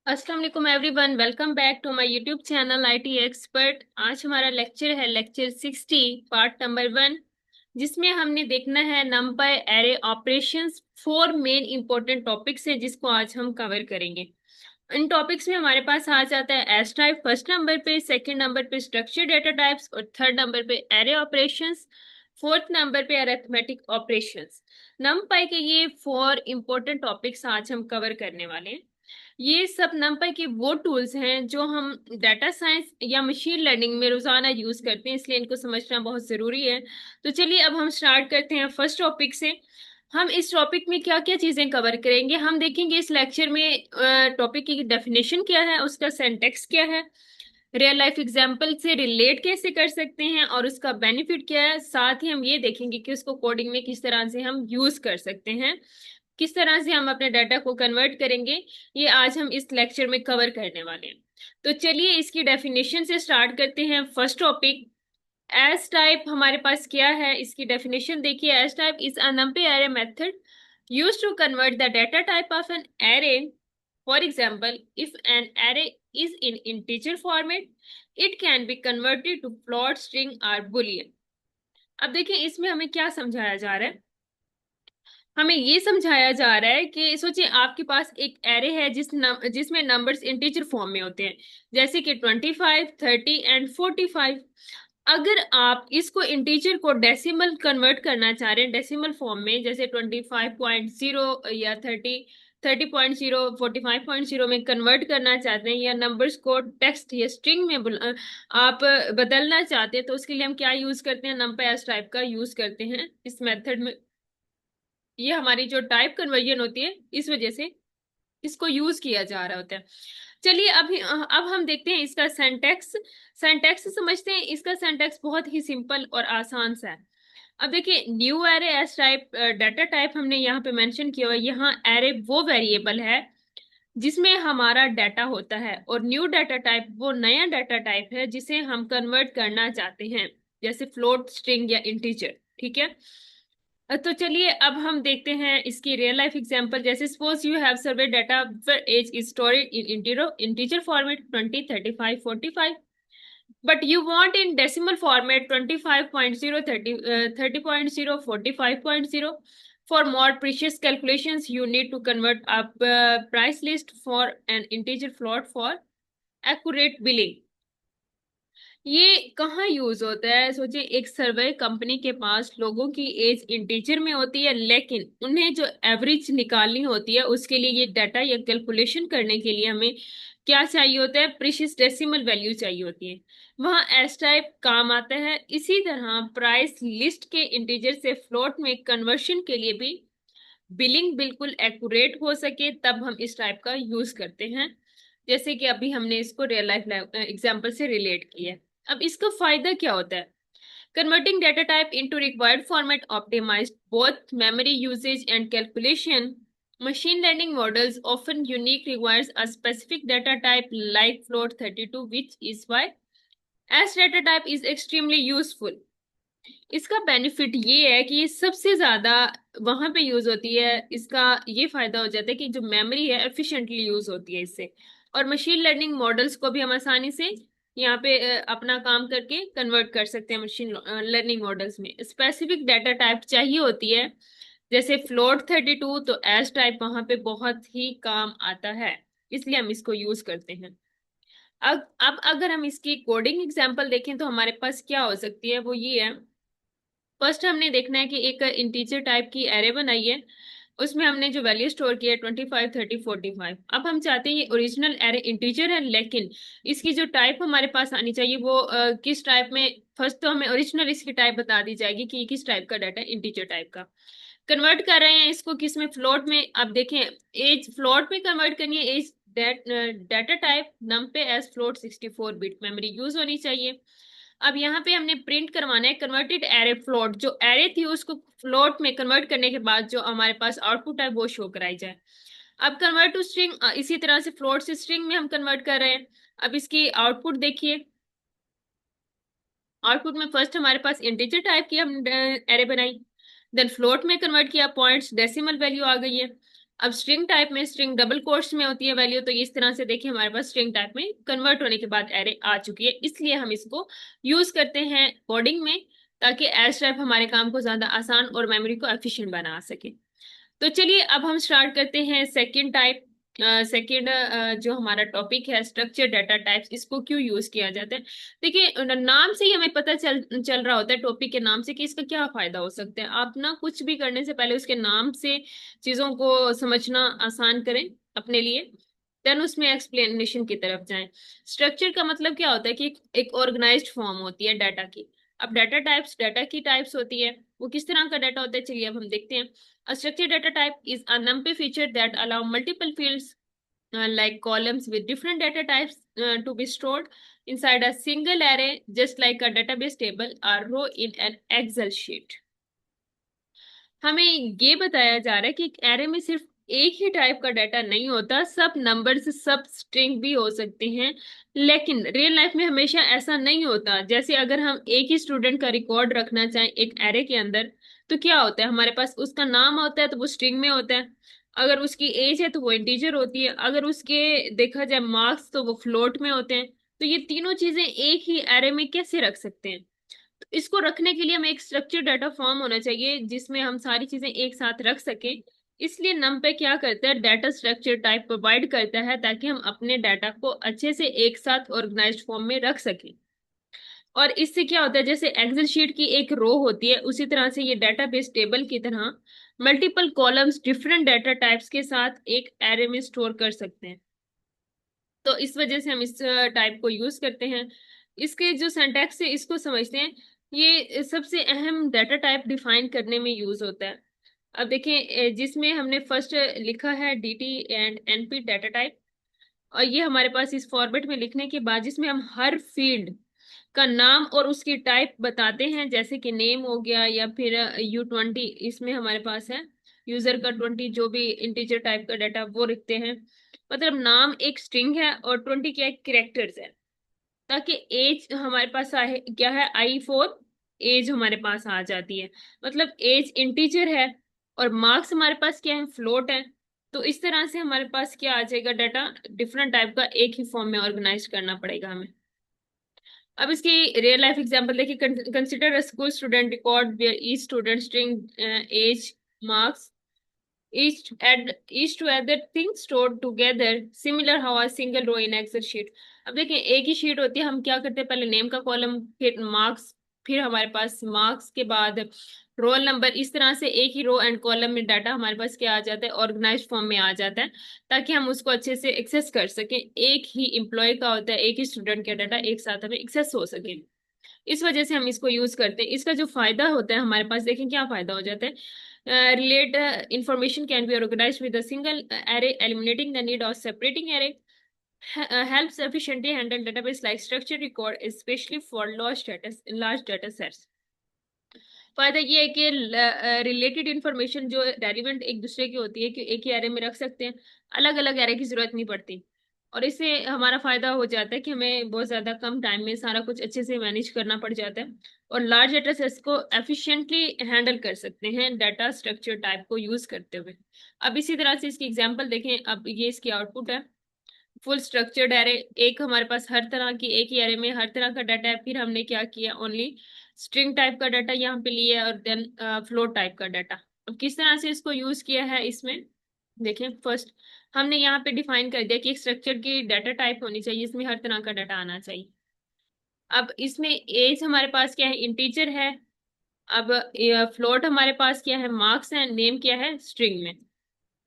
अस्सलाम वालेकुम everyone, welcome back to my YouTube channel IT expert. आज हमारा लेक्चर है लेक्चर 60 पार्ट नंबर 1, जिसमें हमने देखना है number array operations. 4 main important topics हैं जिसको आज हम कवर करेंगे। इन टॉपिक्स में हमारे पास आ जाता है एस टाइप फर्स्ट नंबर पे, सेकंड नंबर पे स्ट्रक्चर डेटा टाइप्स और थर्ड नंबर पे एरे ऑपरेशंस, फोर्थ नंबर पे अरिथमेटिक ऑपरेशंस। नंपाई के ये 4 इंपॉर्टेंट टॉपिक्स आज हम कवर करने वाले हैं। ये सब नंपाई के वो टूल्स हैं जो हम डाटा साइंस या मशीन लर्निंग में रोजाना यूज करते हैं, इसलिए इनको समझना बहुत जरूरी है। तो चलिए अब हम स्टार्ट करते हैं फर्स्ट टॉपिक से। हम इस टॉपिक में क्या क्या चीजें कवर करेंगे, हम देखेंगे इस लेक्चर में टॉपिक की डेफिनेशन क्या है, उसका सिंटैक्स क्या है, रियल लाइफ एग्जांपल से रिलेट कैसे कर सकते हैं और उसका बेनिफिट क्या है। साथ ही हम ये देखेंगे कि उसको कोडिंग में किस तरह से हम यूज कर सकते हैं, किस तरह से हम अपने डाटा को कन्वर्ट करेंगे। ये आज हम इस लेक्चर में कवर करने वाले हैं। तो चलिए इसकी डेफिनेशन से स्टार्ट करते हैं। फर्स्ट टॉपिक, एस टाइप हमारे पास क्या है, इसकी डेफिनेशन देखिए। S type is a number array method used to convert the data type of an array. For example, if an array is in integer format, it can be converted to float, string or boolean. अब देखिए इसमें हमें क्या समझाया जा रहा है। हमें ये समझाया जा रहा है कि सोचिए आपके पास एक एरे है जिसमें नंबर्स इंटीजर फॉर्म में होते हैं, जैसे कि 25, 30 एंड 45। अगर आप इसको इंटीजर को डेसिमल कन्वर्ट करना चाह रहे हैं, डेसिमल फॉर्म में, जैसे 25.0 या 30.0, 45.0 में कन्वर्ट करना चाहते हैं, या नंबर्स को टेक्स्ट या स्ट्रिंग में आप बदलना चाहते हैं, तो उसके लिए हम क्या यूज करते हैं, नंपाई टाइप का यूज करते हैं इस मेथड में। ये हमारी जो टाइप कन्वर्जन होती है, इस वजह से इसको यूज किया जा रहा होता है। चलिए अब हम देखते हैं इसका सिंटैक्स। सिंटैक्स समझते हैं। इसका सिंटैक्स बहुत ही सिंपल और आसान सा है। अब देखिए, new array S type data type हमने यहाँ पे मेंशन किया हुआ है। यहाँ एरे वो वेरिएबल है जिसमें हमारा डाटा होता है, और न्यू डाटा टाइप वो नया डाटा टाइप है जिसे हम कन्वर्ट करना चाहते हैं, जैसे फ्लोट, स्ट्रिंग या इंटीजर। ठीक है। तो चलिए अब हम देखते हैं इसकी रियल लाइफ एग्जांपल। जैसे suppose you have survey data where age is stored in integer format 20, 35, 45, but you want in decimal format 25.0, 30, 30.0, 45.0. For more precious calculations, you need to convert a price list for an integer float for accurate billing. ये कहाँ use होता है? सोचिए, एक सर्वे company के पास लोगों की as integer में होती है, लेकिन उन्हें जो एवरेज निकालनी होती है उसके लिए ये डाटा या कैलकुलेशन करने के लिए हमें क्या चाहिए होता है, प्रीशियस डेसिमल वैल्यू चाहिए होती है। वहां एस टाइप काम आता है। इसी तरह प्राइस लिस्ट के इंटीजर से फ्लोट में कन्वर्शन के लिए भी बिलिंग बिल्कुल एक्यूरेट हो सके, तब हम इस टाइप का यूज करते हैं, जैसे कि अभी हमने इसको रियल लाइफ एग्जांपल से रिलेट किया है। अब इसका फायदा क्या होता है? Converting data type into required format optimized both memory usage and calculation. Machine learning models often unique requires a specific data type like float 32, which is why as data type is extremely useful. इसका benefit ये है कि ये सबसे ज्यादा वहां पे use होती है। इसका ये फायदा हो जाता है कि जो मेमोरी है एफिशिएंटली यूज होती है इससे, और मशीन लर्निंग मॉडल्स को भी हम आसानी से यहाँ पे अपना काम करके कन्वर्ट कर सकते हैं। मशीन लर्निंग मॉडल्स में स्पेसिफिक डाटा टाइप चाहिए होती है, जैसे फ्लोट 32, तो एस टाइप वहां पे बहुत ही काम आता है, इसलिए हम इसको यूज करते हैं। अब अगर हम इसकी कोडिंग एग्जांपल देखें तो हमारे पास क्या हो सकती है, वो ये है। फर्स्ट हमने देखना है कि एक इंटीजर टाइप की एरे बनाई है, उसमें हमने जो वैल्यू स्टोर की है 25, 30, 45। अब हम चाहते हैं ये ओरिजिनल एरे इंटीजर है, लेकिन इसकी जो टाइप हमारे पास आनी चाहिए वो किस टाइप में। फर्स्ट तो हमें ओरिजिनल इसकी टाइप बता दी जाएगी कि किस टाइप का डाटा, इंटीजर टाइप का। कन्वर्ट कर रहे हैं इसको किस में, फ्लोट में। अब देखें, एज फ्लोट में कन्वर्ट करनी है। As data type NumPy as float 64 bit memory use होनी चाहिए। अब यहाँ पे हमने प्रिंट करवाना है कन्वर्टेड एरे फ्लोट, जो एरे थी उसको फ्लोट में कन्वर्ट करने के बाद जो हमारे पास आउटपुट है वो शो कराई जाए। अब कन्वर्ट टू स्ट्रिंग, इसी तरह से फ्लोट से स्ट्रिंग में हम कन्वर्ट कर रहे हैं। अब इसकी आउटपुट देखिए। आउटपुट में फर्स्ट हमारे पास इंटीजर टाइप की हम एरे बनाई, देन फ्लोट में कन्वर्ट किया, पॉइंट्स डेसिमल वैल्यू आ गई है। अब स्ट्रिंग टाइप में स्ट्रिंग डबल कोट्स में होती है वैल्यू, तो इस तरह से देखिए हमारे पास स्ट्रिंग टाइप में कन्वर्ट होने के बाद एरे आ चुकी है, इसलिए हम इसको यूज करते हैं कोडिंग में, ताकि एज टाइप हमारे काम को ज्यादा आसान और मेमोरी को एफिशिएंट बना सके। तो चलिए अब हम स्टार्ट करते हैं सेकंड टाइप। सेकंड जो हमारा टॉपिक है स्ट्रक्चर डाटा टाइप्स, इसको क्यों यूज किया जाता है। देखिए नाम से ही हमें पता चल रहा होता है, टॉपिक के नाम से, कि इसका क्या फायदा हो सकता है। आप ना कुछ भी करने से पहले उसके नाम से चीजों को समझना आसान करें अपने लिए, देन उसमें एक्सप्लेनेशन की तरफ जाएं। स्ट्रक्चर का मतलब क्या होता है कि एक ऑर्गेनाइज्ड फॉर्म होती है डाटा की। अब डाटा टाइप्स, डाटा की टाइप्स होती है, वो किस तरह का डाटा होता है, चलिए अब हम देखते हैं। A structured data type is a NumPy feature that allow multiple fields like columns with different data types to be stored inside a single array, just like a database table or row in an Excel sheet. हमें ये बताया जा रहा है कि एक array में सिर्फ एक ही टाइप का डाटा नहीं होता, सब नंबर्स सब स्ट्रिंग भी हो सकते हैं, लेकिन रियल लाइफ में हमेशा ऐसा नहीं होता। जैसे अगर हम एक ही स्टूडेंट का रिकॉर्ड रखना चाहें एक एरे के अंदर, तो क्या होता है, हमारे पास उसका नाम होता है तो वो स्ट्रिंग में होता है, अगर उसकी एज है तो वो इंटीजर होती है, अगर उसके देखा जाए मार्क्स तो वो फ्लोट में होते हैं। तो ये तीनों चीजें एक ही एरे में कैसे रख सकते हैं। इसको रखने के लिए हमें एक स्ट्रक्चर डाटा फॉर्म होना चाहिए जिसमें हम सारी चीजें एक साथ रख सकें। इसलिए नमपै क्या करता है, डाटा स्ट्रक्चर टाइप प्रोवाइड करता है ताकि हम अपने डाटा को अच्छे से एक साथ ऑर्गेनाइज्ड फॉर्म में रख सकें। और इससे क्या होता है, जैसे एक्सेल शीट की एक रो होती है, उसी तरह से ये डेटाबेस टेबल की तरह multiple columns different data types के साथ एक एरे में स्टोर कर सकते हैं। तो इस वजह से हम इस टाइप को यूज करते हैं। इसके जो सिंटैक्स है इसको समझते हैं। ये सबसे अहम डाटा टाइप डिफाइन करने में यूज होता है। अब देखें जिसमें हमने फर्स्ट लिखा है dt and np data type, और ये हमारे पास इस फॉर्मेट में लिखने के बाद जिसमें हम हर फील्ड का नाम और उसकी टाइप बताते हैं, जैसे कि नेम हो गया या फिर U20, इसमें हमारे पास है यूजर का 20, जो भी इंटीजर टाइप का डाटा वो लिखते हैं। मतलब नाम एक स्ट्रिंग है और 20 क्या कैरेक्टर्स है, ताकि एज हमारे पास आए क्या है I4 एज हमारे पास आ जाती है, मतलब एज इंटीजर है और मार्क्स हमारे पास क्या है, फ्लोट है। तो इस तरह से हमारे पास क्या आ जाएगा, डाटा डिफरेंट टाइप का एक ही फॉर्म में ऑर्गेनाइज करना पड़ेगा हमें। अब इसकी रियल लाइफ एग्जांपल देखिए, consider a school student record where each student string age marks each to other things stored together similar how a single row in excel sheet। अब देखें एक ही शीट होती है, हम क्या करते हैं, पहले नेम का कॉलम, फिर मार्क्स, फिर हमारे पास मार्क्स के बाद रोल नंबर, इस तरह से एक ही रो एंड कॉलम में डाटा हमारे पास क्या आ जाता है, ऑर्गेनाइज फॉर्म में आ जाता है, ताकि हम उसको अच्छे से एक्सेस कर सकें। एक ही एम्प्लॉय का होता है, एक ही स्टूडेंट का डाटा एक साथ हमें एक्सेस हो सके, इस वजह से हम इसको यूज करते हैं। इसका जो फायदा होता है हमारे पास, देखें क्या फायदा हो जाता है। Relate information can be organized with a single array, eliminating the need of separating array. Helps efficiently handle database like structured record, especially for large data sets। फायदा ये है कि रिलेटेड इंफॉर्मेशन जो रेलिवेंट एक दूसरे की होती है कि एक ही एरे में रख सकते हैं, अलग अलग एरे की जरूरत नहीं पड़ती। और इससे हमारा फायदा हो जाता है कि हमें बहुत ज्यादा कम टाइम में सारा कुछ अच्छे से मैनेज करना पड़ जाता है, और लार्ज डाटा सेट्स को एफिशिएंटली हैंडल कर सकते हैं डाटा स्ट्रक्चर टाइप को यूज करते हुए। अब इसी तरह से इसकी एग्जांपल देखें। अब ये इसकी आउटपुट है, फुल स्ट्रक्चर्ड एरे, एक हमारे पास हर तरह की एक ही एरे में हर तरह का डाटा है। फिर हमने क्या किया, ओनली स्ट्रिंग टाइप का डाटा यहाँ पे लिया है और देन फ्लोट टाइप का डाटा। अब किस तरह से इसको यूज किया है, इसमें देखें। फर्स्ट हमने यहाँ पे डिफाइन कर दिया कि एक स्ट्रक्चर की डाटा टाइप होनी चाहिए, इसमें हर तरह का डाटा आना चाहिए। अब इसमें एज हमारे पास क्या है, इंटीजर है। अब फ्लोट हमारे पास क्या है, मार्क्स है। नेम क्या है, स्ट्रिंग में।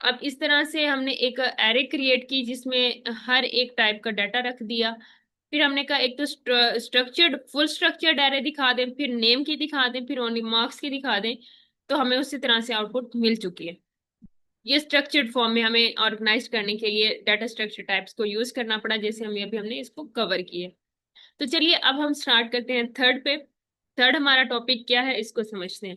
अब इस तरह से हमने एक एरे क्रिएट की जिसमें हर एक टाइप का डाटा रख दिया। फिर हमने कहा एक तो स्ट्रक्चर्ड फुल स्ट्रक्चर्ड एरे दिखा दें, फिर नेम की दिखा दें, फिर ओनली मार्क्स की दिखा दें, तो हमें उसी तरह से आउटपुट मिल चुकी है। ये स्ट्रक्चर्ड फॉर्म में हमें ऑर्गेनाइज करने के लिए डाटा स्ट्रक्चर टाइप्स को यूज करना पड़ा, जैसे हमने इसको कवर किया। तो चलिए अब हम स्टार्ट करते हैं थर्ड पे। थर्ड हमारा टॉपिक क्या है, इसको समझते हैं।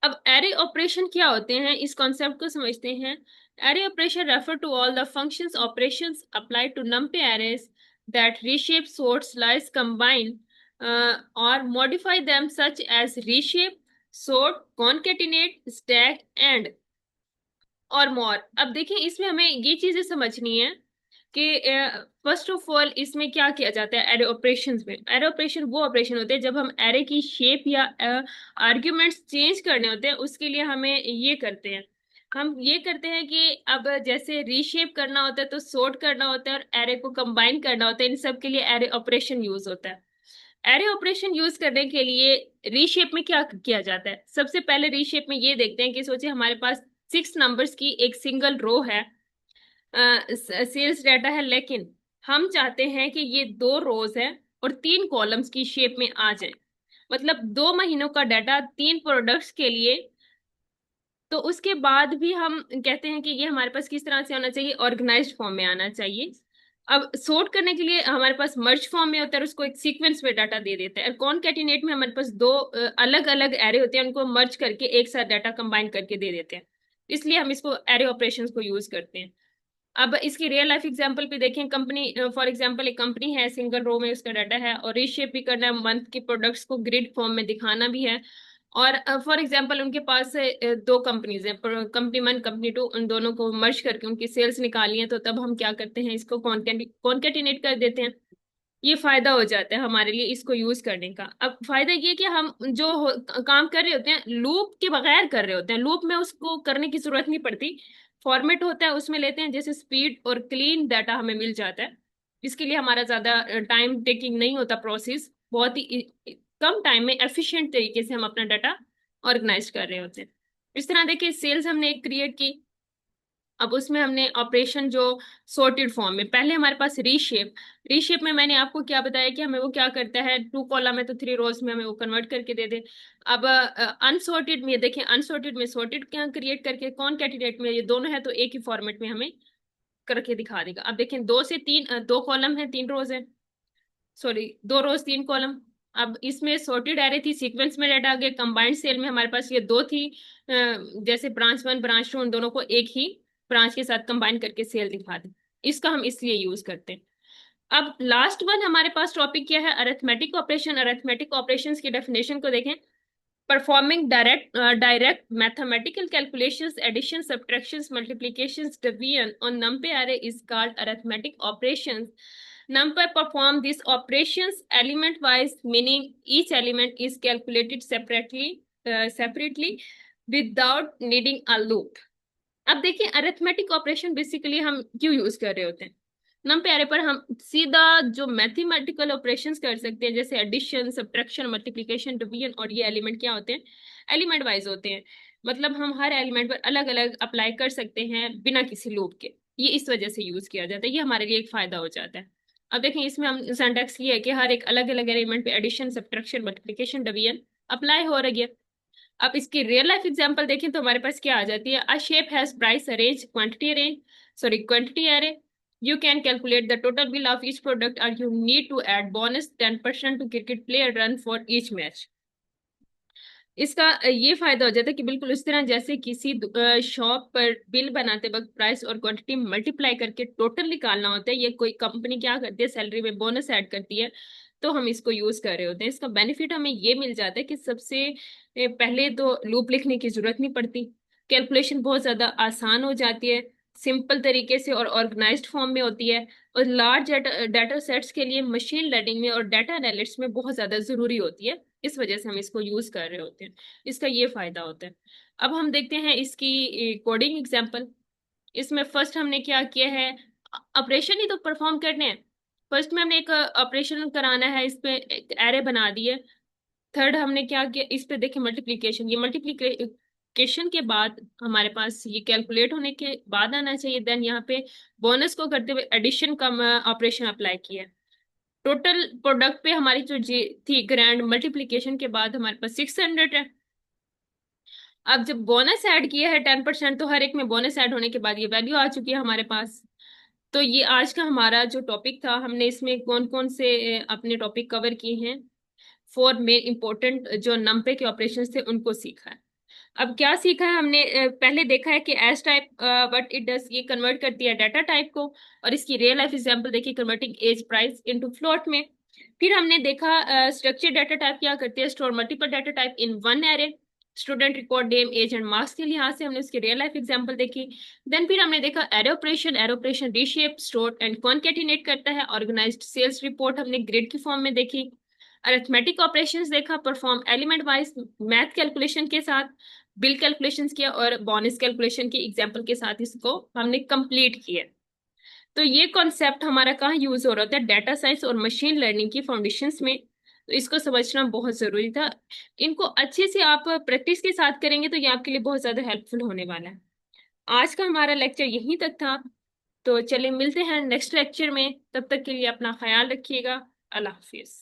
अब एरे ऑपरेशन क्या होते हैं, इस कॉन्सेप्ट को समझते हैं। Array operation refer to all the functions operations applied to NumPy arrays that reshape, sort, slice, combine or modify them, such as reshape, sort, concatenate, stack and और मोर। अब देखिए इसमें हमें ये चीजें समझनी है कि फर्स्ट ऑफ ऑल इसमें क्या किया जाता है एरे ऑपरेशंस में। एरे ऑपरेशन वो ऑपरेशन होते हैं जब हम एरे की शेप या आर्ग्यूमेंट्स चेंज करने होते हैं, उसके लिए हमें ये करते हैं। हम ये करते हैं कि अब जैसे रीशेप करना होता है तो सॉर्ट करना होता है और एरे को कंबाइन करना होता है, इन सब के लिए एरे ऑपरेशन यूज होता है। एरे ऑपरेशन यूज करने के लिए रीशेप में क्या किया जाता है, सबसे पहले रीशेप में ये देखते हैं कि सोचिए हमारे पास 6 नंबर्स की एक सिंगल रो है, सेल्स डाटा है, लेकिन हम चाहते हैं कि ये 2 रोज है और 3 कॉलम्स की शेप में आ जाए, मतलब 2 महीनों का डाटा 3 प्रोडक्ट्स के लिए। तो उसके बाद भी हम कहते हैं कि ये हमारे पास किस तरह से होना चाहिए, ऑर्गेनाइज्ड फॉर्म में आना चाहिए। अब सॉर्ट करने के लिए हमारे पास मर्ज फॉर्म में होता है, उसको एक सीक्वेंस में डाटा दे देते हैं। और कॉनकैटिनेट में हमारे पास 2 अलग अलग एरे होते हैं, उनको मर्ज करके एक साथ डाटा कंबाइन करके दे देते हैं, इसलिए हम इसको एरे ऑपरेशंस को यूज करते हैं। अब इसकी रियल लाइफ एग्जांपल भी देखें। कंपनी फॉर एग्जांपल एक कंपनी है, सिंगल रो में उसका डाटा है और रीशेप भी करना है, मंथ के प्रोडक्ट्स को ग्रिड फॉर्म में दिखाना भी है। और फॉर एग्जांपल उनके पास 2 कंपनीज हैं, कंपनी 1 कंपनी 2, उन दोनों को मर्ज करके उनकी सेल्स निकाली है, तो तब हम क्या करते हैं, इसको कॉन्केटिनेट कर देते हैं। ये फायदा हो जाता है हमारे लिए इसको यूज करने का। अब फायदा ये कि हम जो काम कर रहे होते हैं लूप के बगैर कर रहे होते हैं, लूप में उसको करने की जरूरत नहीं पड़ती, फॉर्मेट होता है उसमें लेते हैं, जैसे स्पीड और क्लीन डाटा हमें मिल जाता है। इसके लिए हमारा ज्यादा टाइम टेकिंग नहीं होता प्रोसेस, बहुत ही कम टाइम में एफिशिएंट तरीके से हम अपना डाटा ऑर्गेनाइज कर रहे होते हैं। इस तरह देखिए सेल्स हमने क्रिएट की, अब उसमें हमने ऑपरेशन जो सॉर्टेड फॉर्म में, पहले हमारे पास रीशेप। रीशेप में मैंने आपको क्या बताया कि हमें वो क्या करता है, 2 कॉलम है तो 3 रोज में हमें वो कन्वर्ट करके दे दे। अब अनसॉर्टेड में देखिए, अनसॉर्टेड में सॉर्टेड क्या क्रिएट करके, कॉनकैटिनेट में ये दोनों है तो एक ही फॉर्मेट में हमें करके दिखा देगा। अब देखें 2 से 3, 2 कॉलम है 3 रोज है, सॉरी 2 रोज 3 कॉलम। अब इसमें सॉर्टेड एरे थी, सीक्वेंस में डाटा आ गया, कंबाइंड सेल में हमारे पास ये 2 थी, जैसे ब्रांच 1 ब्रांच 2 उन दोनों को एक ही ब्रांच के साथ कंबाइन करके सेल दिखा दे। इसका हम इसलिए यूज करते हैं। अब लास्ट वन हमारे पास टॉपिक क्या है, अरिथमेटिक ऑपरेशन। अरिथमेटिक ऑपरेशंस की डेफिनेशन को देखें। Performing direct mathematical calculations, addition, subtractions, multiplications, division on number array is called arithmetic operations. NumPy perform these operations element wise, meaning each element is calculated separately without needing a loop. अब देखिए arithmetic operation basically हम क्यों use कर रहे होते हैं, number array पर हम सीधा जो मैथमेटिकल ऑपरेशंस कर सकते हैं, जैसे एडिशन, सब्ट्रैक्शन, मल्टीप्लिकेशन, डिवीजन, और ये एलिमेंट क्या होते हैं, एलिमेंट वाइज होते हैं, मतलब हम हर एलिमेंट पर अलग अलग अप्लाई कर सकते हैं बिना किसी लूप के। ये इस वजह से यूज किया जाता है, ये हमारे लिए एक फायदा हो जाता है। अब देखें इसमें हम सिंटैक्स ये है कि हर एक अलग अलग एलिमेंट पे addition, subtraction, multiplication, division apply हो रही है। अब इसकी रियल लाइफ एग्जांपल देखें तो हमारे पास क्या आ जाती है, अ shape has price arrange quantity अरे, you can calculate the total bill of each product, or you need to add bonus 10% to cricket player run for each match. इसका ये फायदा हो जाता है कि बिल्कुल उस तरह जैसे किसी शॉप पर बिल बनाते वक्त प्राइस और क्वांटिटी मल्टीप्लाई करके टोटल निकालना होता है, ये कोई कंपनी क्या करती है सैलरी में बोनस ऐड करती है, तो हम इसको यूज कर रहे होते हैं। इसका बेनिफिट हमें ये मिल जाता है कि सबसे पहले तो लूप लिखने की जरूरत नहीं पड़ती, कैलकुलेशन बहुत ज्यादा आसान हो जाती है, सिंपल तरीके से और ऑर्गेनाइज्ड फॉर्म में होती है, और लार्ज डाटा सेट्स के लिए मशीन लर्निंग में और डाटा एनालिटिक्स में बहुत ज्यादा जरूरी होती है, इस वजह से हम इसको यूज कर रहे होते हैं। इसका ये फायदा होता है। अब हम देखते हैं इसकी कोडिंग एग्जांपल। इसमें फर्स्ट हमने क्या किया है, ऑपरेशन ही तो परफॉर्म करने हैं। फर्स्ट में हमने एक ऑपरेशन कराना है, इस पे एक एरे बना दी है। थर्ड हमने क्या किया, इस पे देखिए मल्टीप्लीकेशन, ये मल्टीप्लीकेशन के बाद हमारे पास ये कैलकुलेट होने के बाद आना चाहिए। देन यहाँ पे बोनस को करते हुए एडिशन का ऑपरेशन अप्लाई किया। टोटल प्रोडक्ट पे हमारी जो जी थी ग्रैंड, मल्टीप्लीकेशन के बाद हमारे पास 600 है। अब जब बोनस ऐड किया है 10%, तो हर एक में बोनस ऐड होने के बाद ये वैल्यू आ चुकी है हमारे पास। तो ये आज का हमारा जो टॉपिक था, हमने इसमें कौन कौन से अपने टॉपिक कवर किए हैं, 4 मेन इंपॉर्टेंट जो नंपे के ऑपरेशन थे उनको सीखा है। अब क्या सीखा है हमने, पहले देखा है कि as type what it does, ये कन्वर्ट करती है डाटा टाइप को, और इसकी रियल लाइफ एग्जांपल देखिए, converting as price into float में। फिर हमने देखा स्ट्रक्चर डाटा टाइप क्या करती है, store multiple data type in one array. Student record name, age and marks के लिहाज से हमने उसकी रियल लाइफ एग्जांपल देखी। देन फिर हमने देखा array operation reshape, store and concatenate करता है। ऑर्गेनाइज्ड सेल्स रिपोर्ट हमने ग्रिड की फॉर्म में देखी। अरिथमेटिक ऑपरेशंस देखा, perform element wise math calculation के साथ, बिल कैलकुलेशंस किया और बोनस कैलकुलेशन की एग्जांपल के साथ इसको हमने कंप्लीट किया। तो ये कॉन्सेप्ट हमारा कहाँ यूज हो रहा था, डाटा साइंस और मशीन लर्निंग की फाउंडेशंस में। तो इसको समझना बहुत जरूरी था। इनको अच्छे से आप प्रैक्टिस के साथ करेंगे तो ये आपके लिए बहुत ज्यादा हेल्पफुल होने वाला है। आज का हमारा लेक्चर यहीं तक था। तो चलिए मिलते हैं नेक्स्ट लेक्चर में, तब तक के लिए अपना ख्याल रखिएगा। अल्लाह हाफिज।